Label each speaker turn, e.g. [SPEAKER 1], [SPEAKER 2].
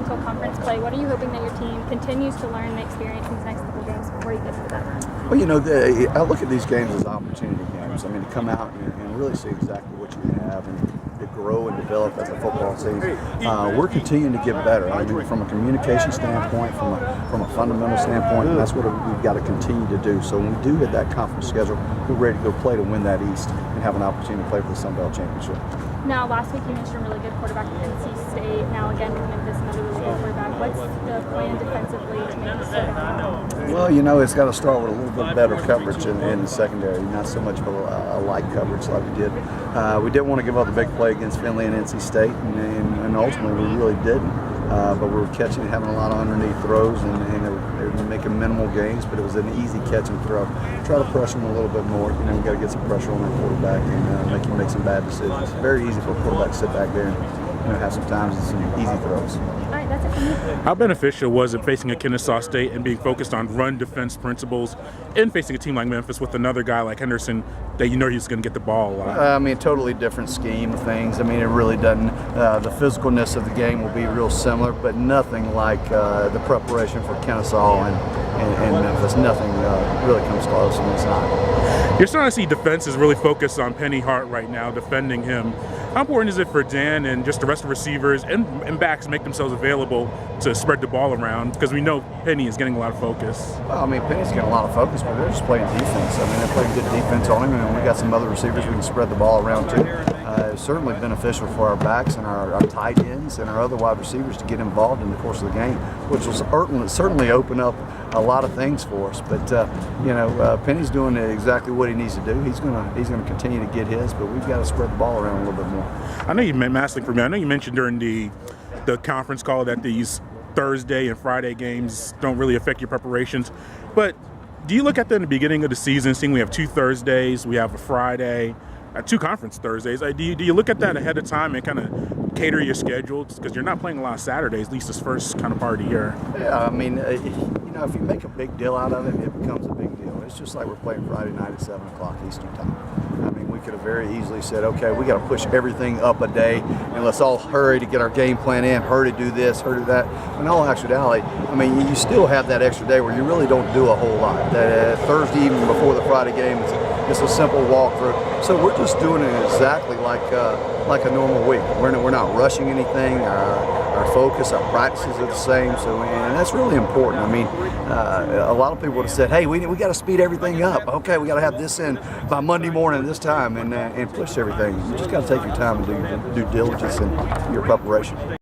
[SPEAKER 1] until conference play. What are you hoping that your team continues to learn and experience in these next couple games before you get to that run?
[SPEAKER 2] Well, I look at these games as opportunity games. I mean, to come out and really see exactly what you have and to grow and develop as a football team. We're continuing to get better. I mean, from a communication standpoint, from a fundamental standpoint, that's what we've got to continue to do. So when we do hit that conference schedule, we're ready to go play to win that East and have an opportunity to play for the Sun Belt Championship.
[SPEAKER 1] Now, last week you mentioned a really good quarterback at NC State. Now again with Memphis, another really good quarterback. What's the plan defensively to make this so?
[SPEAKER 2] Well, it's got to start with a little bit better coverage in the secondary, not so much of a light coverage like we did. We didn't want to give up the big play against Finley and NC State, and ultimately we really didn't. But we were catching, having a lot of underneath throws, and they were making minimal gains, but it was an easy catch and throw. Try to pressure them a little bit more. We got to get some pressure on our quarterback and make him make some bad decisions. It's very easy for a quarterback to sit back there and have some times and some easy throws.
[SPEAKER 1] All right, that's it for me.
[SPEAKER 3] How beneficial was it facing a Kennesaw State and being focused on run defense principles and facing a team like Memphis with another guy like Henderson that he's going to get the ball a lot?
[SPEAKER 2] Totally different scheme of things. It really doesn't. The physicalness of the game will be real similar, but nothing like the preparation for Kennesaw and Memphis. Nothing really comes close, and it's not.
[SPEAKER 3] You're starting to see defenses really focus on Penny Hart right now, defending him. How important is it for Dan and just the rest of receivers and backs to make themselves available to spread the ball around? Because we know Penny is getting a lot of focus.
[SPEAKER 2] Well, Penny's getting a lot of focus, but they're just playing defense. They're playing good defense on him, and we got some other receivers we can spread the ball around too. It's certainly beneficial for our backs and our tight ends and our other wide receivers to get involved in the course of the game, which will certainly open up a lot of things for us. But Penny's doing exactly what he needs to do. He's gonna continue to get his, but we've got to spread the ball around a little bit more.
[SPEAKER 3] I know you mentioned during the conference call that these Thursday and Friday games don't really affect your preparations, but do you look at that in the beginning of the season, seeing we have 2 Thursdays, we have a Friday, 2 conference Thursdays? Do you look at that ahead of time and kind of cater your schedule? Because you're not playing a lot of Saturdays, at least this first kind of part of the year.
[SPEAKER 2] Yeah, if you make a big deal out of it, it becomes a big deal. It's just like we're playing Friday night at 7 o'clock Eastern time. We could have very easily said, okay, we got to push everything up a day, and let's all hurry to get our game plan in, hurry to do this, hurry to that. In all actuality, you still have that extra day where you really don't do a whole lot. That Thursday evening before the Friday game, it's a simple walkthrough. So we're just doing it exactly like a normal week. We're not rushing anything. Our focus, our practices are the same. And that's really important. A lot of people would have said, hey, we got to speed everything up. Okay, we got to have this in by Monday morning at this time and push everything. You just got to take your time and do due diligence in your preparation.